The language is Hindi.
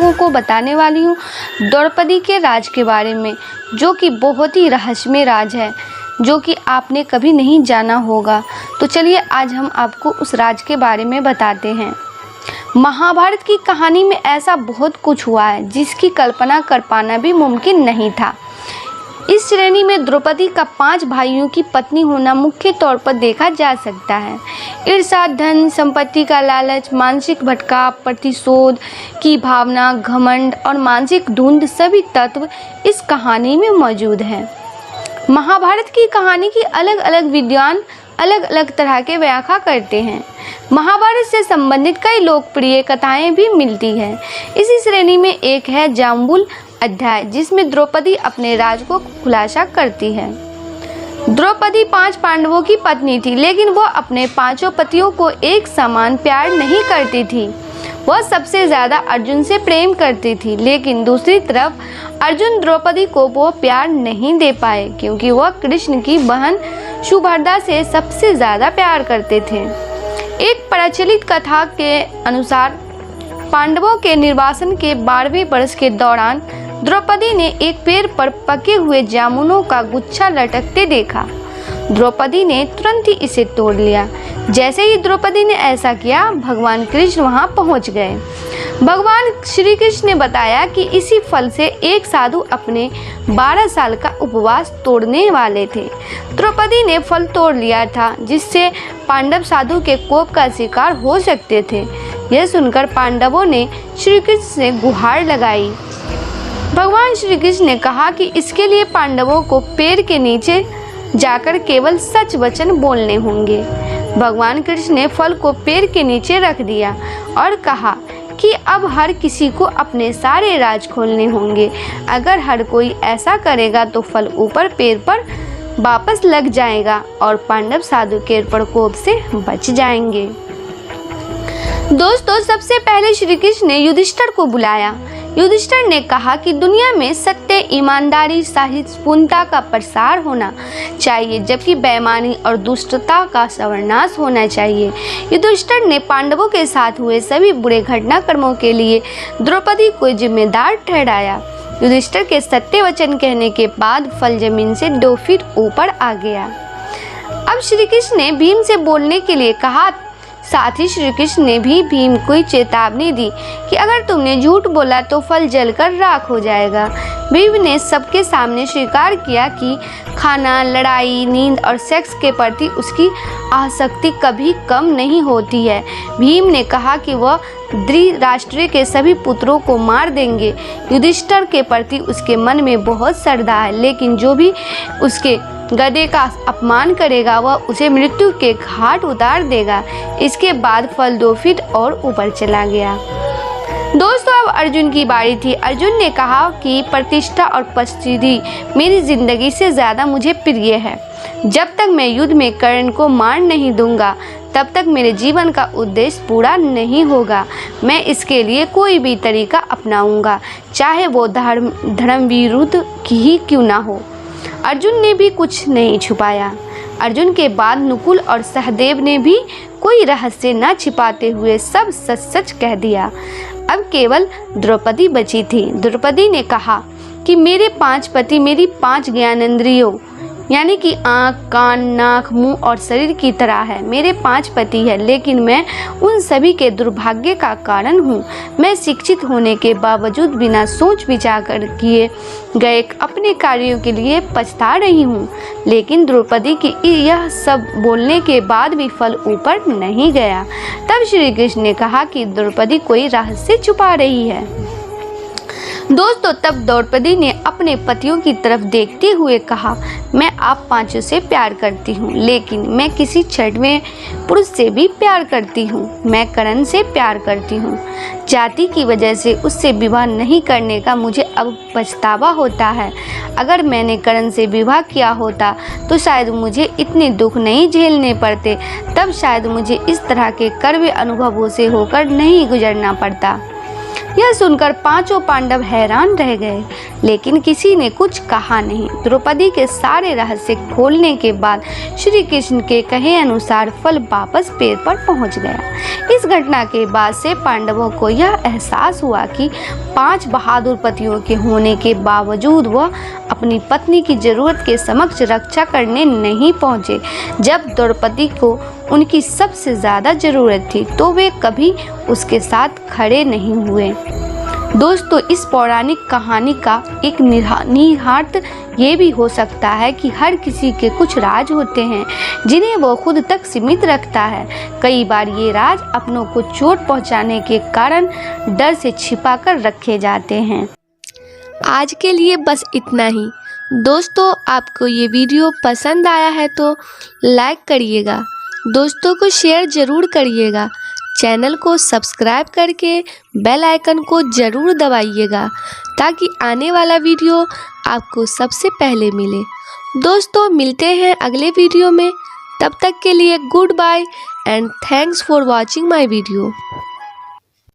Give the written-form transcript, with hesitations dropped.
लोगों को बताने वाली हूँ द्रौपदी के राज के बारे में, जो कि बहुत ही रहस्यमय राज है, जो कि आपने कभी नहीं जाना होगा। तो चलिए आज हम आपको उस राज के बारे में बताते हैं। महाभारत की कहानी में ऐसा बहुत कुछ हुआ है जिसकी कल्पना कर पाना भी मुमकिन नहीं था। इस श्रेणी में द्रौपदी का 5 भाइयों की पत्नी होना मुख्य तौर पर देखा जा सकता है। ईर्ष्या, धन संपत्ति का लालच, मानसिक भटकाव, प्रतिशोध की भावना, घमंड और मानसिक धुंध सभी तत्व इस कहानी में मौजूद हैं। महाभारत की कहानी की अलग अलग विद्वान अलग अलग तरह के व्याख्या करते हैं। महाभारत से संबंधित कई लोकप्रिय कथाएं भी मिलती हैं। इसी श्रेणी में एक है जाम्बुल अध्याय, जिसमें द्रौपदी अपने राज को खुलासा करती है। द्रौपदी 5 पांडवों की पत्नी थी, लेकिन वह अपने 5 पतियों को एक समान प्यार नहीं करती थी। वह सबसे ज़्यादा अर्जुन से प्रेम करती थी, लेकिन दूसरी तरफ अर्जुन द्रौपदी को वो प्यार नहीं दे पाए, क्योंकि वह कृष्ण की बहन सुभद्रा से सबसे ज़्यादा प्यार करते थे। एक प्रचलित कथा के अनुसार पांडवों के निर्वासन के 12वें वर्ष के दौरान द्रौपदी ने एक पेड़ पर पके हुए जामुनों का गुच्छा लटकते देखा। द्रौपदी ने तुरंत ही इसे तोड़ लिया। जैसे ही द्रौपदी ने ऐसा किया, भगवान कृष्ण वहां पहुंच गए। भगवान श्री कृष्ण ने बताया कि इसी फल से एक साधु अपने 12 साल का उपवास तोड़ने वाले थे। द्रौपदी ने फल तोड़ लिया था, जिससे पांडव साधु के कोप का शिकार हो सकते थे। यह सुनकर पांडवों ने श्री कृष्ण से गुहार लगाई। भगवान श्री कृष्ण ने कहा कि इसके लिए पांडवों को पेड़ के नीचे जाकर केवल सच वचन बोलने होंगे। भगवान कृष्ण ने फल को पेड़ के नीचे रख दिया और कहा कि अब हर किसी को अपने सारे राज खोलने होंगे। अगर हर कोई ऐसा करेगा तो फल ऊपर पेड़ पर वापस लग जाएगा और पांडव साधु के प्रकोप से बच जाएंगे। दोस्तों, सबसे पहले श्री कृष्ण ने युधिष्ठिर को बुलाया। युधिष्ठिर ने कहा कि दुनिया में सत्य, ईमानदारी, साहित्यपूर्णता का प्रसार होना चाहिए, जबकि बेईमानी और दुष्टता का सर्वनाश होना चाहिए। युधिष्ठिर ने पांडवों के साथ हुए सभी बुरे घटनाक्रमों के लिए द्रौपदी को जिम्मेदार ठहराया। युधिष्ठिर के सत्य वचन कहने के बाद फल जमीन से 2 फीट ऊपर आ गया। अब श्री कृष्ण ने भीम से बोलने के लिए कहा। साथ ही श्री कृष्ण ने भी भीम को चेतावनी दी कि अगर तुमने झूठ बोला तो फल जलकर राख हो जाएगा। भीम ने सबके सामने स्वीकार किया कि खाना, लड़ाई, नींद और सेक्स के प्रति उसकी आसक्ति कभी कम नहीं होती है। भीम ने कहा कि वह धृतराष्ट्र के सभी पुत्रों को मार देंगे। युधिष्ठिर के प्रति उसके मन में बहुत श्रद्धा है, लेकिन जो भी उसके गधे का अपमान करेगा वह उसे मृत्यु के घाट उतार देगा। इसके बाद फल 2 फीट और ऊपर चला गया। दोस्तों, अब अर्जुन की बारी थी। अर्जुन ने कहा कि प्रतिष्ठा और प्रसिद्धि मेरी जिंदगी से ज़्यादा मुझे प्रिय है। जब तक मैं युद्ध में कर्ण को मार नहीं दूंगा, तब तक मेरे जीवन का उद्देश्य पूरा नहीं होगा। मैं इसके लिए कोई भी तरीका अपनाऊंगा, चाहे वो धर्म विरुद्ध ही क्यों ना हो। अर्जुन ने भी कुछ नहीं छुपाया। अर्जुन के बाद नकुल और सहदेव ने भी कोई रहस्य न छिपाते हुए सब सच सच कह दिया। अब केवल द्रौपदी बची थी। द्रौपदी ने कहा कि मेरे 5 पति मेरी 5 ज्ञानेंद्रियों यानी कि आँख, कान, नाक, मुंह और शरीर की तरह है। मेरे 5 पति हैं, लेकिन मैं उन सभी के दुर्भाग्य का कारण हूँ। मैं शिक्षित होने के बावजूद बिना सोच विचार कर किए गए अपने कार्यों के लिए पछता रही हूँ। लेकिन द्रौपदी की यह सब बोलने के बाद भी फल ऊपर नहीं गया। तब श्री कृष्ण ने कहा कि द्रौपदी कोई रहस्य छुपा रही है। दोस्तों, तब द्रौपदी ने अपने पतियों की तरफ देखते हुए कहा, मैं आप 5 से प्यार करती हूँ, लेकिन मैं किसी 6वें पुरुष से भी प्यार करती हूँ। मैं कर्ण से प्यार करती हूँ। जाति की वजह से उससे विवाह नहीं करने का मुझे अब पछतावा होता है। अगर मैंने कर्ण से विवाह किया होता तो शायद मुझे इतने दुख नहीं झेलने पड़ते। तब शायद मुझे इस तरह के कड़वे अनुभवों से होकर नहीं गुजरना पड़ता। यह सुनकर पांचों पांडव हैरान रह गए, लेकिन किसी ने कुछ कहा नहीं। द्रौपदी के सारे रहस्य खोलने के बाद श्री कृष्ण के कहे अनुसार फल वापस पेड़ पर पहुंच गया। इस घटना के बाद से पांडवों को यह एहसास हुआ कि 5 बहादुर पतियों के होने के बावजूद वह अपनी पत्नी की जरूरत के समक्ष रक्षा करने नहीं पहुंचे। जब द्रौपदी को उनकी सबसे ज़्यादा ज़रूरत थी तो वे कभी उसके साथ खड़े नहीं हुए। दोस्तों, इस पौराणिक कहानी का एक निहितार्थ ये भी हो सकता है कि हर किसी के कुछ राज होते हैं जिन्हें वो खुद तक सीमित रखता है। कई बार ये राज अपनों को चोट पहुंचाने के कारण डर से छिपा कर रखे जाते हैं। आज के लिए बस इतना ही। दोस्तों, आपको ये वीडियो पसंद आया है तो लाइक करिएगा, दोस्तों को शेयर ज़रूर करिएगा, चैनल को सब्सक्राइब करके बेल आइकन को ज़रूर दबाइएगा ताकि आने वाला वीडियो आपको सबसे पहले मिले। दोस्तों, मिलते हैं अगले वीडियो में, तब तक के लिए goodbye and thanks for watching my video.